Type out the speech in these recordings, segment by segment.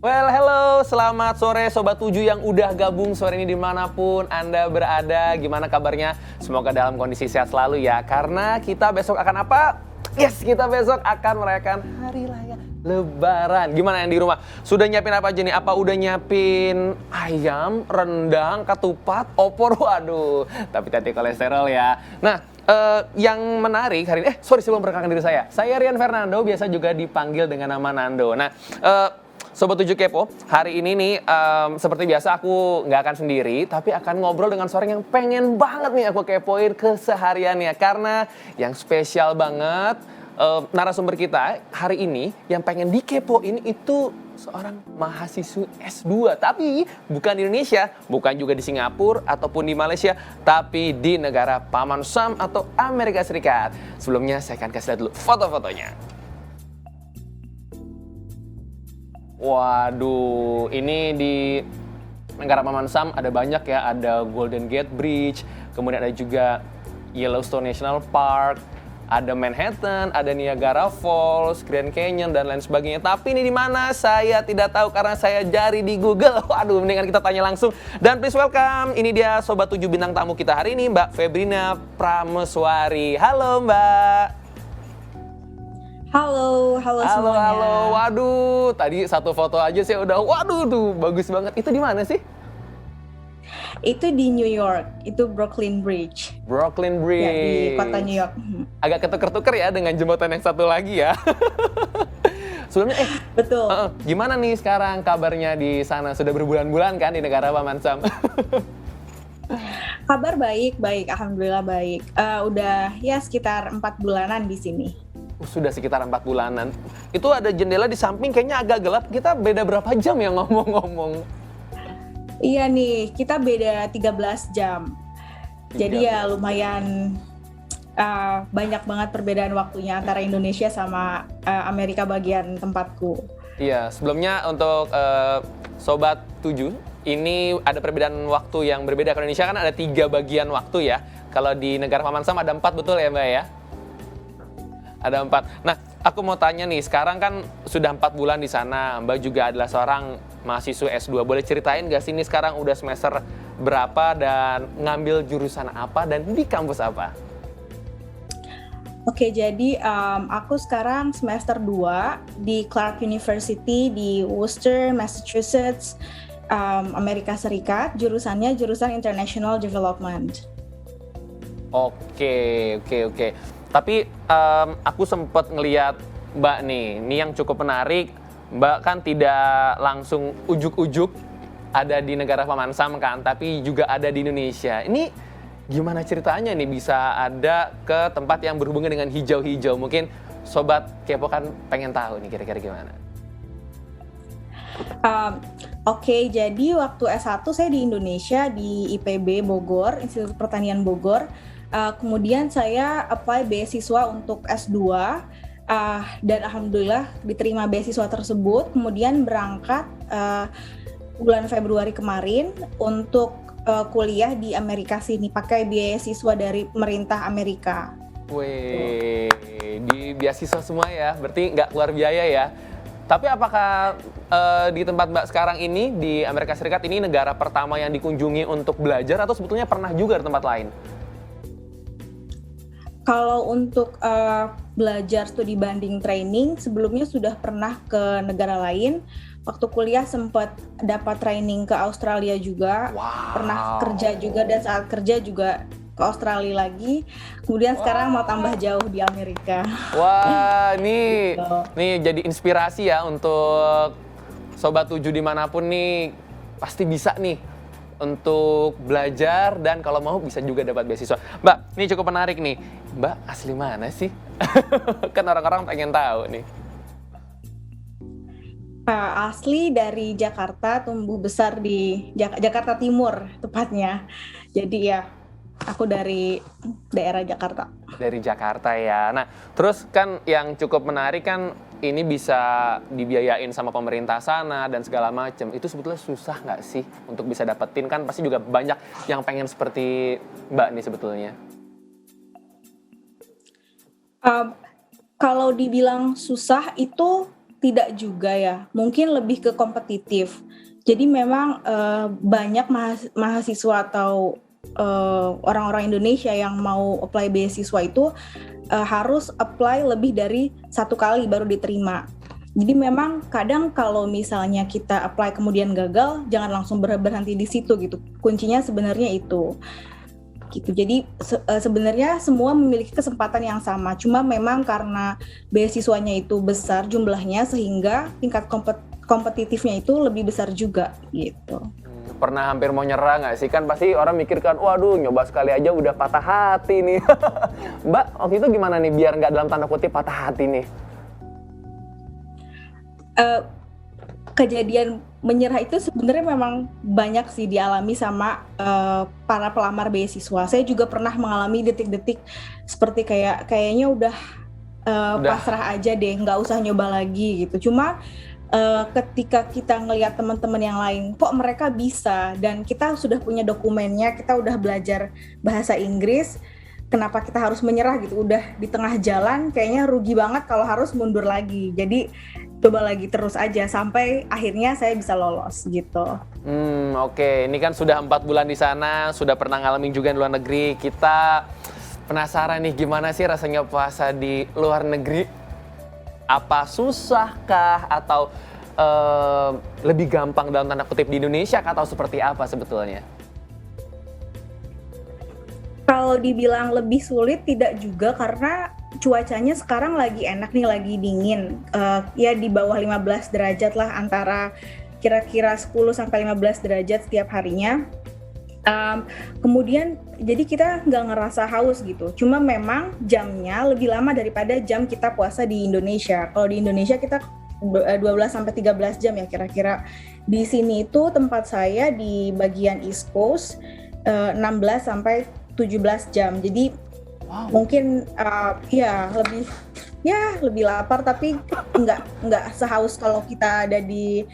Well, hello, selamat sore Sobat 7 yang udah gabung sore ini dimanapun Anda berada. Gimana kabarnya? Semoga dalam kondisi sehat selalu ya. Karena kita besok akan apa? Yes, kita besok akan merayakan Hari Raya Lebaran. Gimana yang di rumah? Sudah nyiapin apa aja nih? Apa udah nyiapin ayam, rendang, ketupat, opor? Waduh, tapi hati kolesterol ya. Nah, yang menarik hari ini, sebelum perkenalkan diri saya Rian Fernando, biasa juga dipanggil dengan nama Nando. Nah, Sobat 7 Kepo, hari ini nih seperti biasa aku nggak akan sendiri, tapi akan ngobrol dengan seorang yang pengen banget nih aku kepoin kesehariannya. Karena yang spesial banget, narasumber kita hari ini yang pengen dikepoin itu seorang mahasiswa S2. Tapi bukan di Indonesia, bukan juga di Singapura ataupun di Malaysia, tapi di negara Paman Sam atau Amerika Serikat. Sebelumnya saya akan kasih lihat dulu foto-fotonya. Waduh, ini di negara Paman Sam ada banyak ya, ada Golden Gate Bridge, kemudian ada juga Yellowstone National Park, ada Manhattan, ada Niagara Falls, Grand Canyon dan lain sebagainya. Tapi ini di mana? Saya tidak tahu karena saya cari di Google. Waduh, mendingan kita tanya langsung. Dan please welcome, ini dia Sobat 7 bintang tamu kita hari ini, Mbak Febrina Prameswari. Halo Mbak. Halo semuanya. Halo. Waduh, tadi satu foto aja sih udah, waduh tuh bagus banget. Itu di mana sih? Itu di New York, itu Brooklyn Bridge. Brooklyn Bridge. Ya, di kota New York. Agak ketuker-tuker ya dengan jembatan yang satu lagi ya. Sebelumnya, Betul. Gimana nih sekarang kabarnya di sana? Sudah berbulan-bulan kan di negara Paman Sam? Kabar baik, alhamdulillah baik. Udah ya sekitar 4 bulanan di sini. Sudah sekitar 4 bulanan. Itu ada jendela di samping kayaknya agak gelap. Kita beda berapa jam ya ngomong-ngomong? Iya nih, kita beda 13 jam. Jadi ya lumayan banyak banget perbedaan waktunya antara Indonesia sama Amerika bagian tempatku. Iya, sebelumnya untuk Sobat 7, ini ada perbedaan waktu yang berbeda. Kalau Indonesia kan ada 3 bagian waktu ya. Kalau di negara Paman Sam ada 4, betul ya Mbak ya? Ada 4. Nah, aku mau tanya nih, sekarang kan sudah 4 bulan di sana. Mbak juga adalah seorang mahasiswa S2. Boleh ceritain gak sih ini sekarang udah semester berapa dan ngambil jurusan apa dan di kampus apa? Oke, jadi aku sekarang semester 2 di Clark University di Worcester, Massachusetts, Amerika Serikat. Jurusannya jurusan International Development. Oke. Tapi aku sempat ngeliat Mbak nih, ini yang cukup menarik. Mbak kan tidak langsung ujuk-ujuk ada di negara Paman Sam kan, tapi juga ada di Indonesia. Ini gimana ceritanya nih bisa ada ke tempat yang berhubungan dengan hijau-hijau? Mungkin Sobat Kepo kan pengen tahu nih kira-kira gimana. Oke, jadi waktu S1 saya di Indonesia di IPB Bogor, Institut Pertanian Bogor. Kemudian saya apply beasiswa untuk S2 dan alhamdulillah diterima beasiswa tersebut. Kemudian berangkat bulan Februari kemarin untuk kuliah di Amerika sini pakai beasiswa dari pemerintah Amerika. Wih, di beasiswa semua ya, berarti nggak keluar biaya ya. Tapi apakah di tempat Mbak sekarang ini di Amerika Serikat ini negara pertama yang dikunjungi untuk belajar atau sebetulnya pernah juga di tempat lain? Kalau untuk belajar studi banding training, sebelumnya sudah pernah ke negara lain. Waktu kuliah sempat dapat training ke Australia juga, pernah kerja juga dan saat kerja juga ke Australia lagi. Kemudian sekarang mau tambah jauh di Amerika. Wah, nih jadi inspirasi ya untuk Sobat 7 dimanapun nih, pasti bisa nih untuk belajar dan kalau mau bisa juga dapat beasiswa. Mbak, ini cukup menarik nih. Mbak asli mana sih? Kan orang-orang pengen tahu nih. Asli dari Jakarta, tumbuh besar di Jakarta Timur tepatnya. Jadi ya aku dari daerah Jakarta. Dari Jakarta ya. Nah, terus kan yang cukup menarik kan ini bisa dibiayain sama pemerintah sana dan segala macam. Itu sebetulnya susah nggak sih untuk bisa dapetin? Kan pasti juga banyak yang pengen seperti Mbak nih sebetulnya. Kalau dibilang susah itu tidak juga ya, mungkin lebih ke kompetitif. Jadi memang banyak mahasiswa atau orang-orang Indonesia yang mau apply beasiswa itu harus apply lebih dari satu kali baru diterima. Jadi memang kadang kalau misalnya kita apply kemudian gagal, jangan langsung berhenti di situ gitu. Kuncinya sebenarnya itu. Gitu. Jadi sebenarnya semua memiliki kesempatan yang sama. Cuma memang karena beasiswanya itu besar jumlahnya sehingga tingkat kompetitifnya itu lebih besar juga gitu. Pernah hampir mau nyerah nggak sih? Kan pasti orang mikirkan, waduh nyoba sekali aja udah patah hati nih. Mbak, waktu itu gimana nih biar nggak dalam tanda kutip patah hati nih? Kejadian menyerah itu sebenarnya memang banyak sih dialami sama para pelamar beasiswa. Saya juga pernah mengalami detik-detik seperti kayaknya udah pasrah aja deh, nggak usah nyoba lagi gitu. Cuma ketika kita ngelihat teman-teman yang lain, kok mereka bisa dan kita sudah punya dokumennya, kita udah belajar bahasa Inggris, kenapa kita harus menyerah gitu? Udah di tengah jalan, kayaknya rugi banget kalau harus mundur lagi. Jadi coba lagi terus aja sampai akhirnya saya bisa lolos gitu. Oke. Ini kan sudah 4 bulan di sana, sudah pernah ngalamin juga di luar negeri. Kita penasaran nih gimana sih rasanya puasa di luar negeri? Apa susahkah atau lebih gampang dalam tanda kutip di Indonesia atau seperti apa sebetulnya? Kalau dibilang lebih sulit tidak juga karena cuacanya sekarang lagi enak nih, lagi dingin. Ya di bawah 15 derajat lah, antara kira-kira 10 sampai 15 derajat setiap harinya. Kemudian jadi kita nggak ngerasa haus gitu. Cuma memang jamnya lebih lama daripada jam kita puasa di Indonesia. Kalau di Indonesia kita 12 sampai 13 jam ya kira-kira. Di sini itu tempat saya di bagian East Coast 16 sampai 17 jam. Jadi mungkin lebih lapar tapi nggak sehaus kalau kita ada di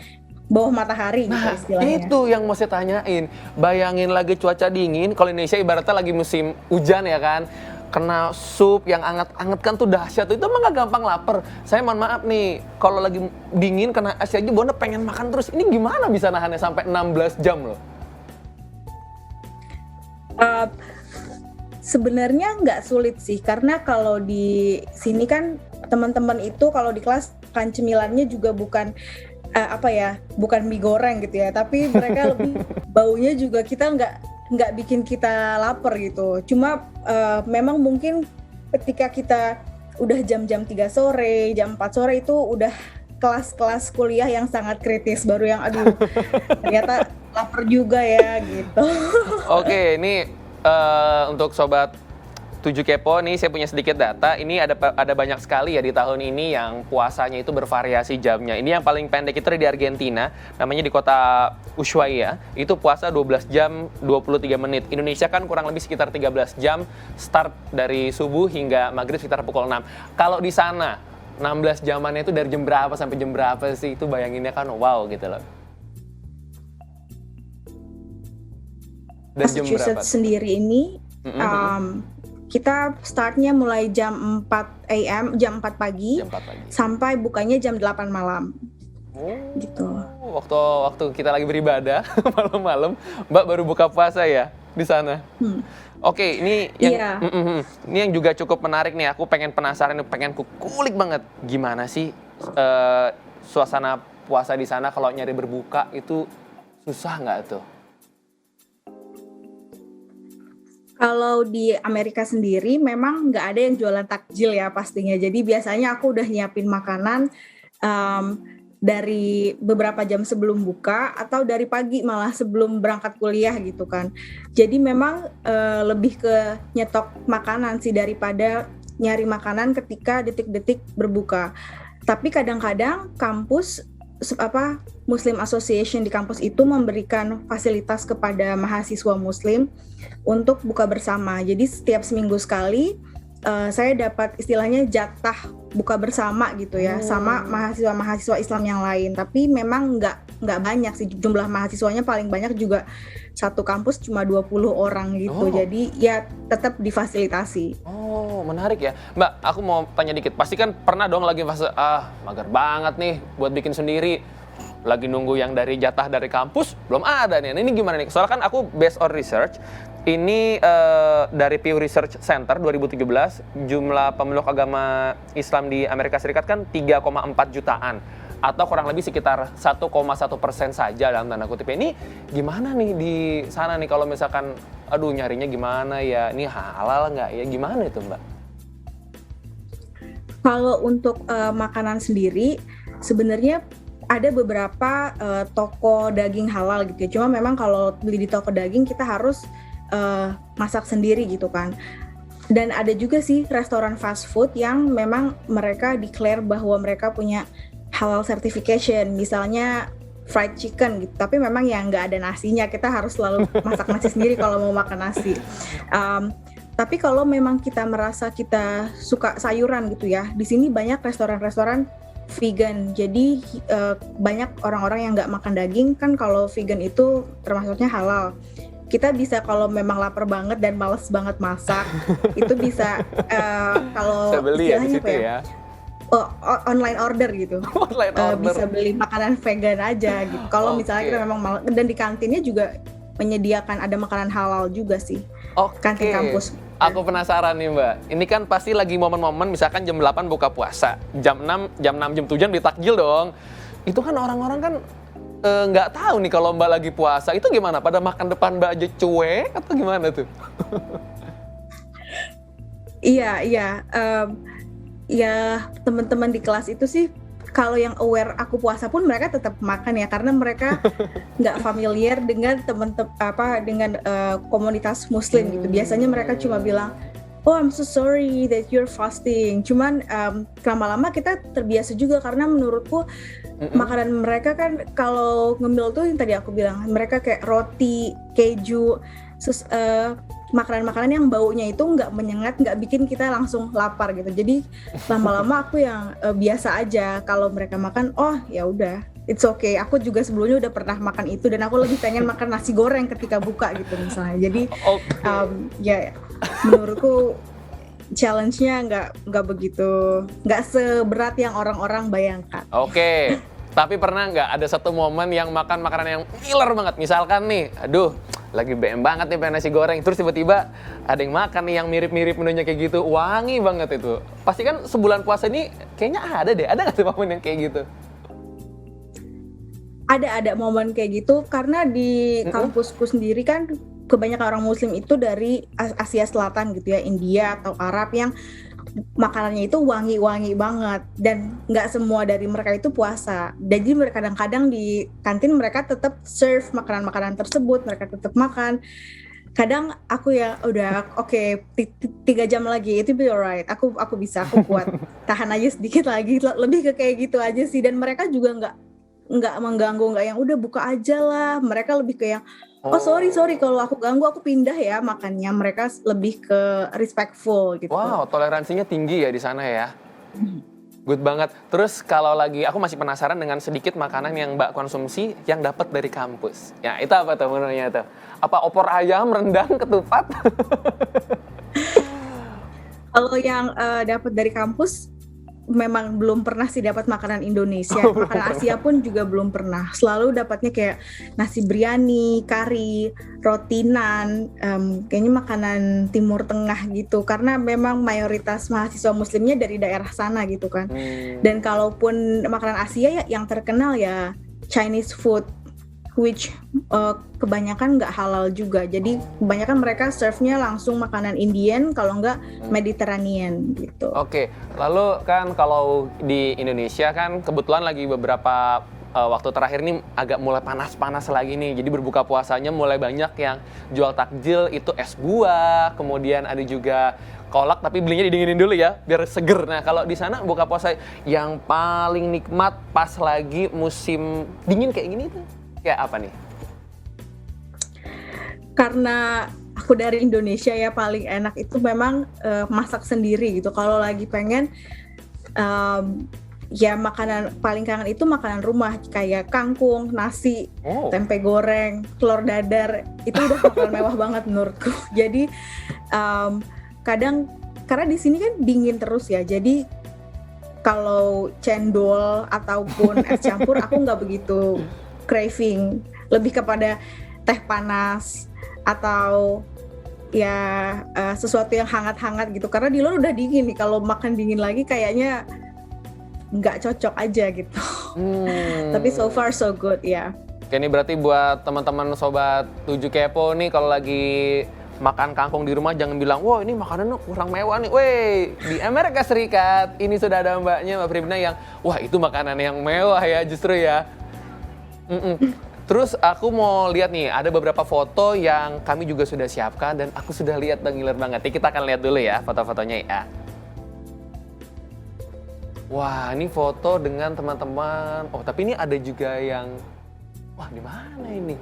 bawah matahari gitu istilahnya. Itu yang mau saya tanyain. Bayangin lagi cuaca dingin, kalau Indonesia ibaratnya lagi musim hujan ya kan. Kena sup yang anget-anget kan tuh dahsyat. Itu emang gak gampang lapar. Saya mohon maaf nih, kalau lagi dingin kena es aja Bonda pengen makan terus. Ini gimana bisa nahannya sampai 16 jam loh? Sebenarnya nggak sulit sih, karena kalau di sini kan teman-teman itu kalau di kelas kan cemilannya juga bukan bukan mie goreng gitu ya, tapi mereka lebih baunya juga kita nggak bikin kita lapar gitu. Cuma memang mungkin ketika kita udah jam-jam 3 sore, jam 4 sore itu udah kelas-kelas kuliah yang sangat kritis, baru yang aduh ternyata lapar juga ya gitu. Oke, ini untuk sobat 7 Kepo nih saya punya sedikit data. Ini ada banyak sekali ya di tahun ini yang puasanya itu bervariasi jamnya. Ini yang paling pendek itu di Argentina, namanya di kota Ushuaia. Itu puasa 12 jam 23 menit. Indonesia kan kurang lebih sekitar 13 jam, start dari subuh hingga maghrib sekitar pukul 6. Kalau di sana 16 jamannya itu dari jam berapa sampai jam berapa sih? Itu bayanginnya kan wow gitu loh. Dan jam berapa? Massachusetts sendiri ini kita startnya mulai jam 4 AM, jam 4 pagi, sampai bukanya jam 8 malam. Gitu. Waktu kita lagi beribadah malam-malam, Mbak baru buka puasa ya di sana. Oke, ini yang ini yang juga cukup menarik nih. Aku penasaran, pengen kulik banget. Gimana sih suasana puasa di sana kalau nyari berbuka itu susah nggak tuh? Kalau di Amerika sendiri memang nggak ada yang jualan takjil ya pastinya. Jadi biasanya aku udah nyiapin makanan dari beberapa jam sebelum buka atau dari pagi malah sebelum berangkat kuliah gitu kan. Jadi memang lebih ke nyetok makanan sih daripada nyari makanan ketika detik-detik berbuka. Tapi kadang-kadang kampus Muslim Association di kampus itu memberikan fasilitas kepada mahasiswa Muslim untuk buka bersama. Jadi setiap seminggu sekali saya dapat istilahnya jatah buka bersama gitu ya, sama mahasiswa-mahasiswa Islam yang lain. Tapi memang nggak nggak banyak sih, jumlah mahasiswanya paling banyak juga satu kampus cuma 20 orang gitu. Oh. Jadi ya tetap difasilitasi. Oh, menarik ya. Mbak, aku mau tanya dikit. Pasti kan pernah dong lagi fase, mager banget nih buat bikin sendiri. Lagi nunggu yang dari jatah dari kampus, belum ada nih. Nah, ini gimana nih? Soalnya kan aku based on research, ini dari Pew Research Center 2017, jumlah pemeluk agama Islam di Amerika Serikat kan 3,4 jutaan. Atau kurang lebih sekitar 1,1% saja dalam tanda kutip. Ini gimana nih di sana nih kalau misalkan, aduh nyarinya gimana ya, ini halal nggak ya, gimana itu Mbak? Kalau untuk makanan sendiri, sebenarnya ada beberapa toko daging halal gitu ya. Cuma memang kalau beli di toko daging kita harus masak sendiri gitu kan. Dan ada juga sih restoran fast food yang memang mereka declare bahwa mereka punya halal certification, misalnya fried chicken gitu. Tapi memang ya nggak ada nasinya, kita harus selalu masak nasi sendiri kalau mau makan nasi. Tapi kalau memang kita merasa kita suka sayuran gitu ya, di sini banyak restoran-restoran vegan. Jadi banyak orang-orang yang nggak makan daging kan, kalau vegan itu termasuknya halal. Kita bisa kalau memang lapar banget dan males banget masak, itu bisa kalau Saya beli ya di istilahnya situ apa ya? Online order gitu. Online order. Bisa beli makanan vegan aja gitu. Kalau misalnya kita memang malas, dan di kantinnya juga menyediakan ada makanan halal juga sih. Kantin kampus. Aku penasaran nih Mbak, ini kan pasti lagi momen-momen misalkan jam 8 buka puasa, jam 6, jam 7 beli takjil dong. Itu kan orang-orang kan nggak tahu nih kalau Mbak lagi puasa, itu gimana? Pada makan depan Mbak aja cuek atau gimana tuh? Iya. Ya teman-teman di kelas itu sih, kalau yang aware aku puasa pun mereka tetap makan ya, karena mereka nggak familiar dengan dengan komunitas Muslim gitu. Biasanya mereka cuma bilang, "Oh, I'm so sorry that you're fasting." Cuman lama-lama kita terbiasa juga, karena menurutku makanan mereka kan kalau ngemil tuh yang tadi aku bilang, mereka kayak roti, keju, makanan-makanan yang baunya itu nggak menyengat, nggak bikin kita langsung lapar gitu. Jadi lama-lama aku yang biasa aja kalau mereka makan, oh ya udah, it's okay. Aku juga sebelumnya udah pernah makan itu, dan aku lebih pengen makan nasi goreng ketika buka gitu misalnya. Jadi ya menurutku challenge-nya nggak seberat yang orang-orang bayangkan. Oke. Tapi pernah nggak ada satu momen yang makan makanan yang ngiler banget? Misalkan nih, aduh, lagi BM banget nih pengen nasi goreng, terus tiba-tiba ada yang makan nih yang mirip-mirip menunya kayak gitu, wangi banget itu. Pasti kan sebulan puasa ini kayaknya ada nggak sih momen yang kayak gitu? Ada momen kayak gitu, karena di kampusku sendiri kan kebanyakan orang Muslim itu dari Asia Selatan gitu ya, India atau Arab, yang makanannya itu wangi-wangi banget, dan nggak semua dari mereka itu puasa. Jadi kadang-kadang di kantin mereka tetap serve makanan-makanan tersebut, mereka tetap makan. Kadang aku ya udah oke, 3 jam lagi itu be alright, aku kuat, tahan aja sedikit lagi, lebih ke kayak gitu aja sih. Dan mereka juga nggak mengganggu, nggak yang udah buka aja lah. Mereka lebih ke yang sorry kalau aku ganggu, aku pindah ya makannya. Mereka lebih ke respectful gitu. Wow, toleransinya tinggi ya di sana ya. Good banget. Terus kalau lagi, aku masih penasaran dengan sedikit makanan yang Mbak konsumsi yang dapat dari kampus. Ya itu apa tuh menunya tuh? Apa opor ayam, rendang, ketupat? Kalau yang dapat dari kampus, memang belum pernah sih dapat makanan Indonesia. Makanan Asia pun juga belum pernah. Selalu dapatnya kayak nasi biryani, kari, roti nan, kayaknya makanan Timur Tengah gitu. Karena memang mayoritas mahasiswa Muslimnya dari daerah sana gitu kan. Dan kalaupun makanan Asia ya yang terkenal ya Chinese food, which kebanyakan nggak halal juga. Jadi kebanyakan mereka serve-nya langsung makanan Indian, kalau nggak Mediterranean gitu. Oke, lalu kan kalau di Indonesia kan kebetulan lagi beberapa waktu terakhir ini agak mulai panas-panas lagi nih. Jadi berbuka puasanya mulai banyak yang jual takjil itu es buah, kemudian ada juga kolak tapi belinya didinginin dulu ya biar seger. Nah kalau di sana buka puasa yang paling nikmat pas lagi musim dingin kayak gini tuh kayak apa nih? Karena aku dari Indonesia ya, paling enak itu memang masak sendiri gitu. Kalau lagi pengen ya makanan paling kangen itu makanan rumah kayak kangkung, nasi, Oh. tempe goreng, telur dadar. Itu udah makanan mewah banget menurutku. Jadi kadang karena di sini kan dingin terus ya. Jadi kalau cendol ataupun es campur aku nggak begitu craving. Lebih kepada teh panas atau ya sesuatu yang hangat-hangat gitu. Karena di luar udah dingin nih. Kalau makan dingin lagi kayaknya nggak cocok aja gitu. Tapi so far so good ya. Oke, ini berarti buat teman-teman sobat 7 Kepo nih kalau lagi makan kangkung di rumah jangan bilang, wah ini makanannya kurang mewah nih. Wey, di Amerika Serikat ini sudah ada mbaknya, Mbak Pribna yang, wah itu makanan yang mewah ya justru ya. Terus aku mau lihat nih, ada beberapa foto yang kami juga sudah siapkan dan aku sudah lihat dan ngiler banget. Jadi kita akan lihat dulu ya foto-fotonya ya. Wah, ini foto dengan teman-teman. Oh, tapi ini ada juga yang, wah di mana ini?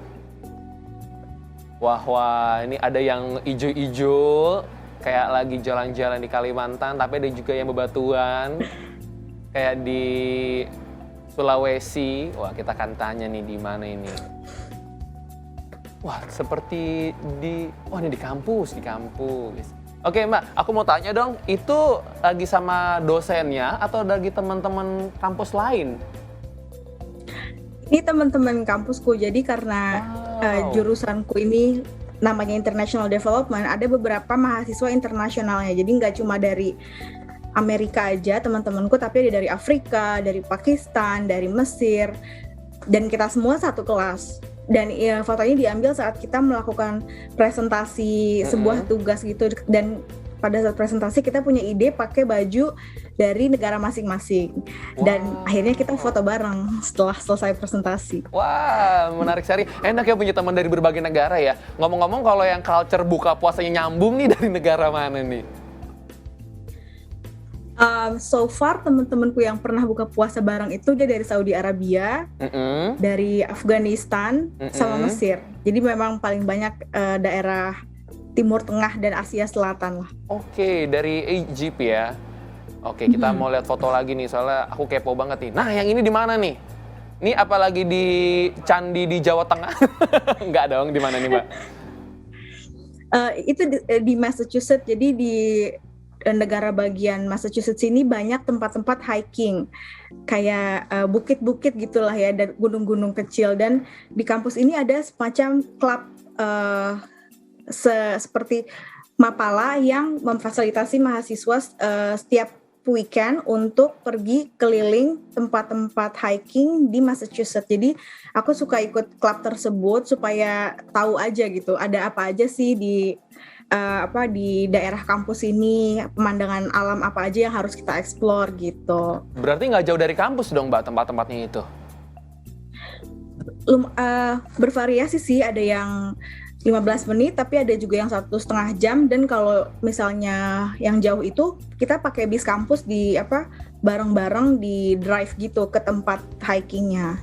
Wah, ini ada yang ijo-ijo, kayak lagi jalan-jalan di Kalimantan, tapi ada juga yang bebatuan, kayak di Sulawesi. Wah, kita akan tanya nih di mana ini. Wah, seperti wah ini di kampus. Oke Mbak, aku mau tanya dong, itu lagi sama dosennya atau lagi teman-teman kampus lain? Ini teman-teman kampusku, jadi karena jurusanku ini namanya International Development, ada beberapa mahasiswa internasionalnya, jadi nggak cuma dari Amerika aja teman-temanku, tapi ada dari Afrika, dari Pakistan, dari Mesir, dan kita semua satu kelas. Dan ya, fotonya diambil saat kita melakukan presentasi sebuah tugas gitu, dan pada saat presentasi kita punya ide pakai baju dari negara masing-masing. Dan akhirnya kita foto bareng setelah selesai presentasi. Wah, menarik sekali. Enak ya punya teman dari berbagai negara ya. Ngomong-ngomong kalau yang culture buka puasanya nyambung nih dari negara mana nih? So far teman-temanku yang pernah buka puasa bareng itu dia dari Saudi Arabia, dari Afghanistan, sama Mesir. Jadi memang paling banyak daerah Timur Tengah dan Asia Selatan lah. Oke, dari Egypt ya. Oke, kita mau lihat foto lagi nih, soalnya aku kepo banget nih. Nah, yang ini di mana nih? Ini apalagi di candi di Jawa Tengah? Enggak dong, di mana nih Mbak? Itu di Massachusetts, jadi di negara bagian Massachusetts ini banyak tempat-tempat hiking, kayak bukit-bukit gitulah ya, dan gunung-gunung kecil. Dan di kampus ini ada semacam klub seperti Mapala yang memfasilitasi mahasiswa setiap weekend untuk pergi keliling tempat-tempat hiking di Massachusetts. Jadi aku suka ikut klub tersebut supaya tahu aja gitu, ada apa aja sih di daerah kampus ini, pemandangan alam apa aja yang harus kita explore gitu. Berarti nggak jauh dari kampus dong Mbak tempat-tempatnya itu? Bervariasi sih, ada yang 15 menit tapi ada juga yang 1,5 jam, dan kalau misalnya yang jauh itu kita pakai bis kampus di bareng-bareng di drive gitu ke tempat hikingnya.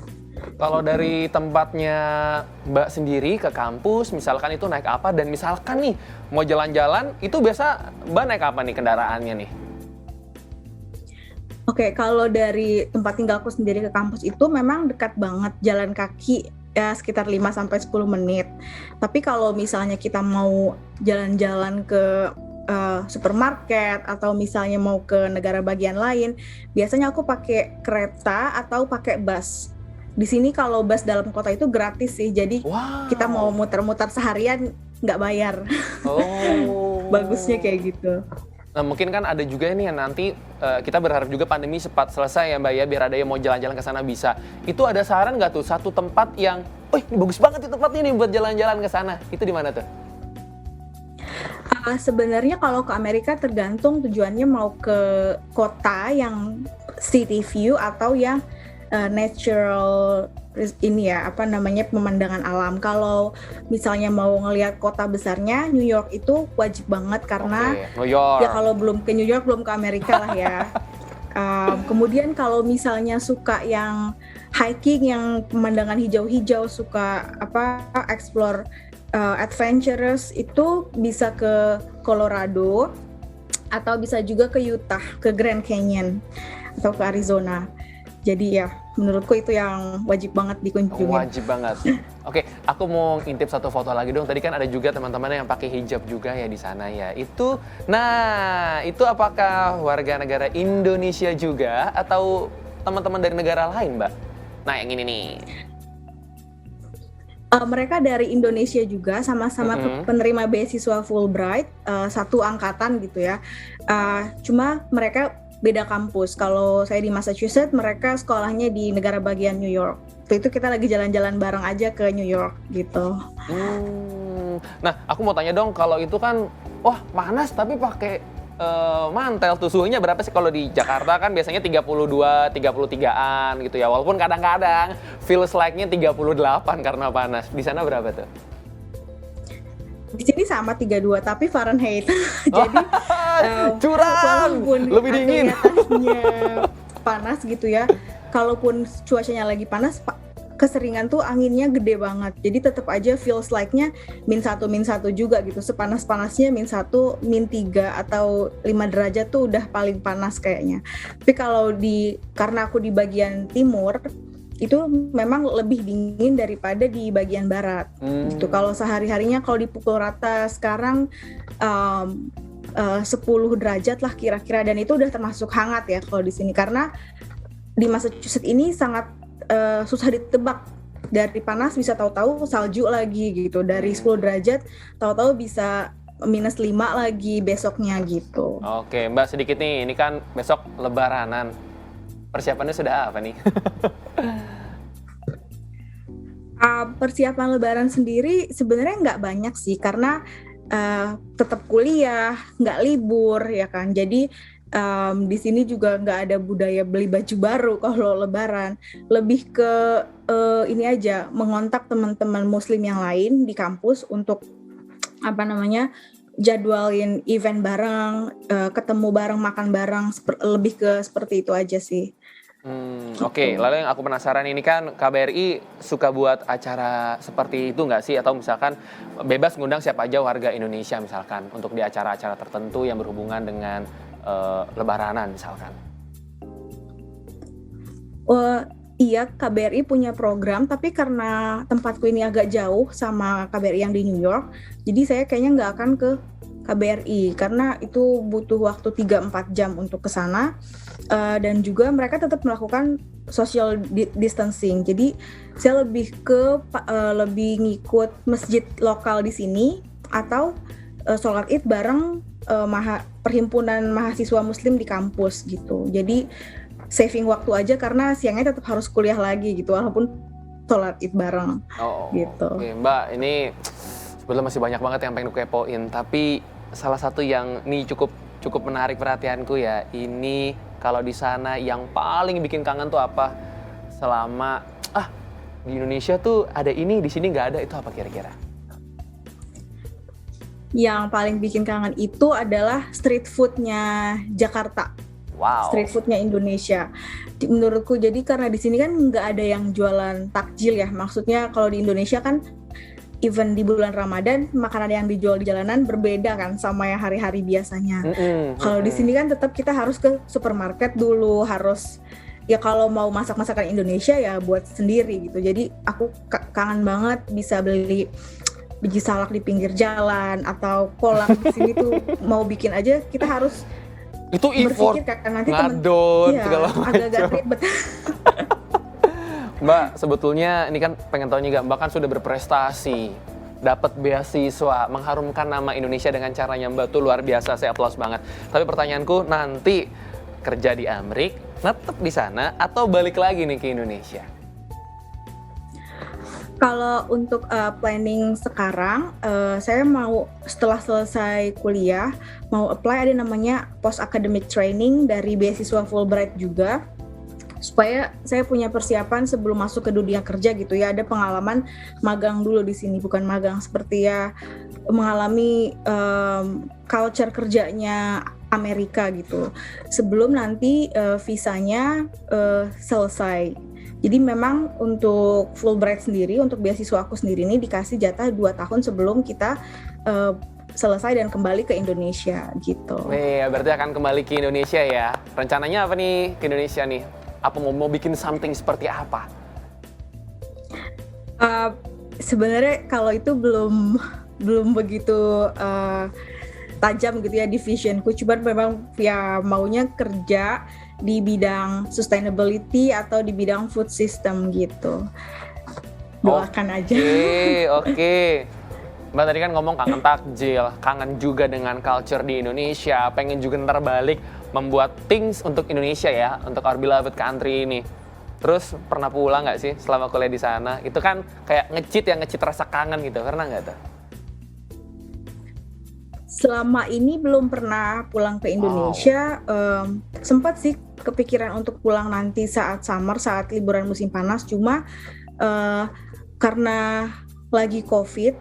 Kalau dari tempatnya Mbak sendiri ke kampus, misalkan itu naik apa, dan misalkan nih mau jalan-jalan, itu biasa Mbak naik apa nih kendaraannya nih? Oke, kalau dari tempat tinggalku sendiri ke kampus itu memang dekat banget, jalan kaki ya sekitar 5-10 menit. Tapi kalau misalnya kita mau jalan-jalan ke supermarket atau misalnya mau ke negara bagian lain, biasanya aku pakai kereta atau pakai bus. Di sini kalau bus dalam kota itu gratis sih, jadi kita mau muter-muter seharian nggak bayar. Oh. Bagusnya kayak gitu. Nah mungkin kan ada juga nih yang nanti kita berharap juga pandemi cepat selesai ya Mbak ya, biar ada yang mau jalan-jalan ke sana bisa. Itu ada saran nggak tuh satu tempat yang, ini bagus banget nih tempatnya nih buat jalan-jalan ke sana. Itu di mana tuh? Sebenarnya kalau ke Amerika tergantung tujuannya, mau ke kota yang city view atau yang natural ini ya, pemandangan alam. Kalau misalnya mau ngelihat kota besarnya, New York itu wajib banget karena New York. Ya kalau belum ke New York belum ke Amerika lah ya. Kemudian kalau misalnya suka yang hiking, yang pemandangan hijau-hijau, suka explore adventurous, itu bisa ke Colorado atau bisa juga ke Utah, ke Grand Canyon atau ke Arizona. Jadi ya menurutku itu yang wajib banget dikunjungin. Wajib banget. Oke, aku mau ngintip satu foto lagi dong. Tadi kan ada juga teman-teman yang pakai hijab juga ya di sana ya. Itu apakah warga negara Indonesia juga atau teman-teman dari negara lain, Mbak? Nah, yang ini nih. Mereka dari Indonesia juga, sama-sama penerima beasiswa Fulbright, satu angkatan gitu ya. Cuma mereka beda kampus. Kalau saya di Massachusetts, mereka sekolahnya di negara bagian New York. Waktu itu kita lagi jalan-jalan bareng aja ke New York gitu. Nah, aku mau tanya dong, kalau itu kan, wah panas tapi pakai mantel tuh, suhunya berapa sih? Kalau di Jakarta kan biasanya 32, 33-an gitu ya. Walaupun kadang-kadang feels like-nya 38 karena panas. Di sana berapa tuh? Di sini sama 32 tapi Fahrenheit. Jadi curang, lebih dingin. Atasnya panas gitu ya. Kalaupun cuacanya lagi panas, keseringan tuh anginnya gede banget. Jadi tetap aja feels like-nya -1 juga gitu. Sepanas-panasnya -1, -3 atau 5 derajat tuh udah paling panas kayaknya. Tapi kalau karena aku di bagian timur, itu memang lebih dingin daripada di bagian barat. Gitu. Kalau sehari-harinya kalau dipukul rata sekarang 10 derajat lah kira-kira, dan itu udah termasuk hangat ya kalau di sini, karena di Massachusetts ini sangat susah ditebak. Dari panas bisa tahu-tahu salju lagi gitu, dari 10 derajat tahu-tahu bisa -5 lagi besoknya gitu. Oke, Mbak, sedikit nih, ini kan besok Lebaranan. Persiapannya sudah apa nih? Persiapan Lebaran sendiri sebenarnya nggak banyak sih, karena tetap kuliah, nggak libur ya kan. Jadi di sini juga nggak ada budaya beli baju baru kalau Lebaran. Lebih ke ini aja, mengontak teman-teman Muslim yang lain di kampus untuk jadwalin event bareng, ketemu bareng, makan bareng, lebih ke seperti itu aja sih. Oke, lalu yang aku penasaran ini kan KBRI suka buat acara seperti itu nggak sih? Atau misalkan bebas ngundang siapa aja warga Indonesia misalkan untuk di acara-acara tertentu yang berhubungan dengan Lebaranan misalkan? Iya, KBRI punya program, tapi karena tempatku ini agak jauh sama KBRI yang di New York, jadi saya kayaknya nggak akan ke KBRI, karena itu butuh waktu 3-4 jam untuk ke sana, dan juga mereka tetap melakukan social distancing. Jadi saya lebih ngikut masjid lokal di sini, atau sholat Id bareng perhimpunan mahasiswa Muslim di kampus gitu. Jadi saving waktu aja, karena siangnya tetap harus kuliah lagi gitu, walaupun sholat Id bareng gitu. Oke, Mbak, ini sebetulnya masih banyak banget yang pengen kepoin, tapi salah satu yang nih cukup menarik perhatianku ya, ini kalau di sana yang paling bikin kangen tuh apa? Selama di Indonesia tuh ada ini, di sini nggak ada, itu apa kira-kira? Yang paling bikin kangen itu adalah street foodnya Jakarta. Wow. Street foodnya Indonesia. Menurutku, jadi karena di sini kan nggak ada yang jualan takjil ya. Maksudnya kalau di Indonesia kan even di bulan Ramadan makanan yang dijual di jalanan berbeda kan sama yang hari-hari biasanya. Kalau di sini kan tetap kita harus ke supermarket dulu, harus ya kalau mau masak-masakan Indonesia ya buat sendiri gitu. Jadi aku kangen banget bisa beli biji salak di pinggir jalan, atau kolak di sini tuh mau bikin aja kita harus itu effort, nanti ngadon, segala macam. Agak-agak ribet. Mbak, sebetulnya ini kan pengen tahu juga, Mbak kan sudah berprestasi, dapat beasiswa, mengharumkan nama Indonesia dengan caranya Mbak tuh luar biasa, saya aplaus banget. Tapi pertanyaanku, nanti kerja di Amerika, tetap di sana atau balik lagi nih ke Indonesia? Kalau untuk planning sekarang, saya mau setelah selesai kuliah, mau apply ada namanya post academic training dari beasiswa Fulbright juga, supaya saya punya persiapan sebelum masuk ke dunia kerja gitu ya. Ada pengalaman magang dulu di sini, bukan magang seperti ya mengalami culture kerjanya Amerika gitu, sebelum nanti visanya selesai. Jadi memang untuk Fulbright sendiri, untuk beasiswa aku sendiri ini dikasih jatah 2 tahun sebelum kita selesai dan kembali ke Indonesia gitu. Nih, berarti akan kembali ke Indonesia ya. Rencananya apa nih ke Indonesia nih? Apa mau bikin something seperti apa? Sebenarnya kalau itu belum begitu tajam gitu ya di visionku, cuman memang ya maunya kerja di bidang sustainability atau di bidang food system gitu. Doakan aja. Oke. Mbak tadi kan ngomong kangen takjil, kangen juga dengan culture di Indonesia, pengen juga ntar balik membuat things untuk Indonesia ya, untuk our beloved country ini. Terus pernah pulang nggak sih selama kuliah di sana? Itu kan kayak ngecit rasa kangen gitu, pernah nggak tuh? Selama ini belum pernah pulang ke Indonesia. Sempat sih kepikiran untuk pulang nanti saat summer, saat liburan musim panas. Cuma karena lagi COVID,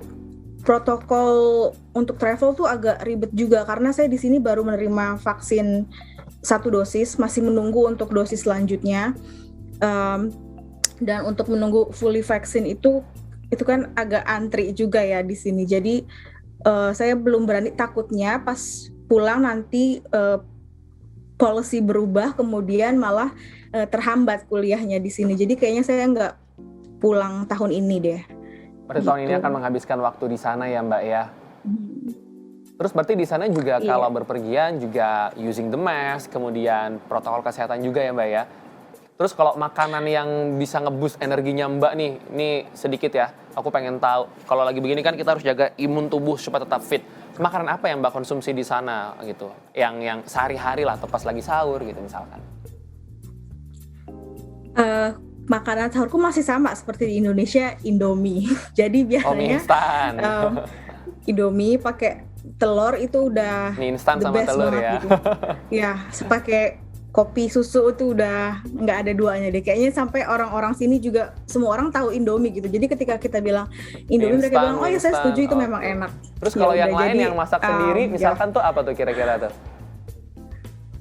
protokol untuk travel tuh agak ribet juga karena saya di sini baru menerima vaksin 1 dosis, masih menunggu untuk dosis selanjutnya. Dan untuk menunggu fully vaksin itu kan agak antri juga ya di sini. Jadi saya belum berani, takutnya pas pulang nanti policy berubah kemudian malah terhambat kuliahnya di sini. Jadi kayaknya saya nggak pulang tahun ini deh. Berarti tahun ini akan menghabiskan waktu di sana ya Mbak ya? Terus berarti di sana juga kalau berpergian juga using the mask, kemudian protokol kesehatan juga ya Mbak ya? Terus kalau makanan yang bisa nge-boost energinya Mbak nih, ini sedikit ya, aku pengen tahu. Kalau lagi begini kan kita harus jaga imun tubuh supaya tetap fit. Makanan apa yang Mbak konsumsi di sana gitu? Yang sehari-hari lah, atau pas lagi sahur gitu misalkan. Makanan sahurku masih sama seperti di Indonesia, Indomie. Jadi biasanya Indomie pakai telur itu udah mie instan the sama best telur banget ya. gitu. Ya, pakai kopi susu itu udah nggak ada duanya deh. Kayaknya sampai orang-orang sini juga semua orang tahu Indomie gitu. Jadi ketika kita bilang Indomie, mereka bilang, oh ya saya setuju, itu memang enak. Terus kalau yang lain jadi, yang masak sendiri, misalkan tuh apa tuh kira-kira tuh?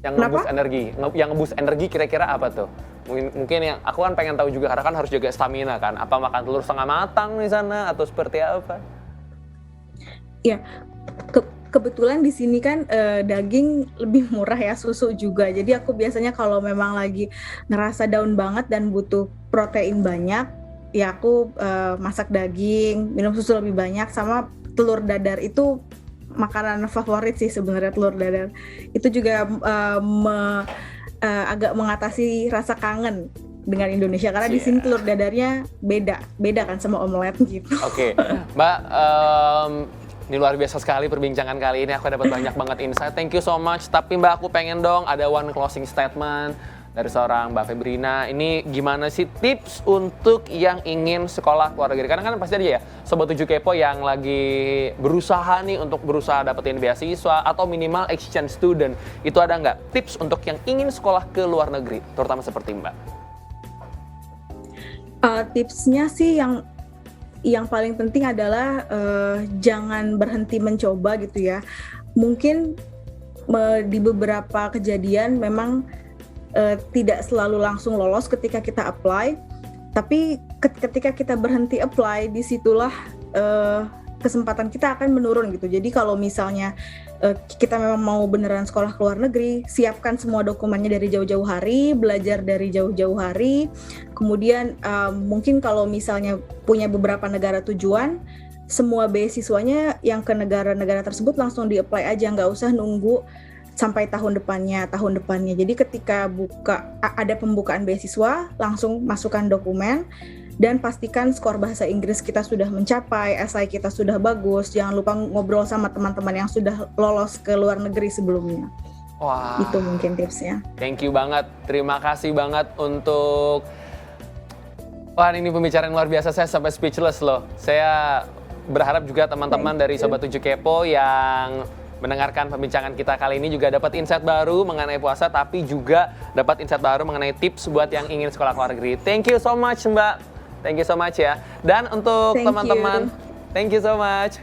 Yang nge-boost energi, yang nge-boost energi kira-kira apa tuh? Mungkin yang aku kan pengen tahu juga, karena kan harus jaga stamina kan. Apa makan telur setengah matang di sana atau seperti apa? Ya, kebetulan di sini kan daging lebih murah ya, susu juga. Jadi aku biasanya kalau memang lagi ngerasa down banget dan butuh protein banyak, ya aku masak daging, minum susu lebih banyak, sama telur dadar itu makanan favorit sih sebenarnya, telur dadar. Itu juga agak mengatasi rasa kangen dengan Indonesia karena di sini telur dadarnya beda kan sama omelet gitu. Oke. Mbak, ini luar biasa sekali perbincangan kali ini. Aku dapat banyak banget insight. Thank you so much. Tapi Mbak, aku pengen dong ada one closing statement dari seorang Mbak Febrina. Ini gimana sih tips untuk yang ingin sekolah luar negeri? Karena kan pasti aja ya Sobat 7 Kepo yang lagi berusaha nih untuk berusaha dapetin beasiswa atau minimal exchange student. Itu ada nggak tips untuk yang ingin sekolah ke luar negeri, terutama seperti Mbak? Tipsnya sih yang paling penting adalah jangan berhenti mencoba gitu ya. Mungkin di beberapa kejadian memang tidak selalu langsung lolos ketika kita apply, tapi ketika kita berhenti apply, disitulah kesempatan kita akan menurun gitu. Jadi kalau misalnya kita memang mau beneran sekolah ke luar negeri, siapkan semua dokumennya dari jauh-jauh hari, belajar dari jauh-jauh hari. Kemudian mungkin kalau misalnya punya beberapa negara tujuan, semua beasiswanya yang ke negara-negara tersebut langsung di-apply aja, nggak usah nunggu sampai tahun depannya. Jadi ketika ada pembukaan beasiswa, langsung masukkan dokumen. Dan pastikan skor bahasa Inggris kita sudah mencapai, esai kita sudah bagus. Jangan lupa ngobrol sama teman-teman yang sudah lolos ke luar negeri sebelumnya. Wah, itu mungkin tipsnya. Thank you banget, terima kasih banget untuk... Wah, ini pembicaraan luar biasa, saya sampai speechless loh. Saya berharap juga teman-teman dari Sobat 7 Kepo yang mendengarkan perbincangan kita kali ini juga dapat insight baru mengenai puasa, tapi juga dapat insight baru mengenai tips buat yang ingin sekolah ke luar negeri. Thank you so much Mbak. Thank you so much ya. Dan untuk teman-teman, thank you so much.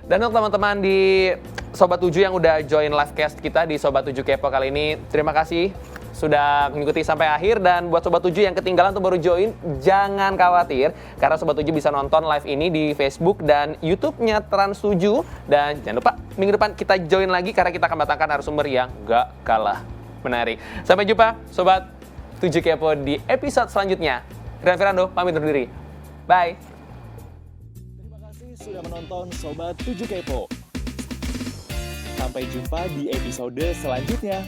Dan untuk teman-teman di Sobat 7 yang udah join livecast kita di Sobat 7 Kepo kali ini, terima kasih sudah mengikuti sampai akhir. Dan buat Sobat 7 yang ketinggalan atau baru join, jangan khawatir karena Sobat 7 bisa nonton live ini di Facebook dan YouTube-nya Trans 7. Dan jangan lupa minggu depan kita join lagi karena kita akan mendatangkan narasumber yang gak kalah menarik. Sampai jumpa Sobat 7 Kepo di episode selanjutnya. Rian Firando pamit undur diri. Bye. Terima kasih sudah menonton Sobat 7 Kepo. Sampai jumpa di episode selanjutnya.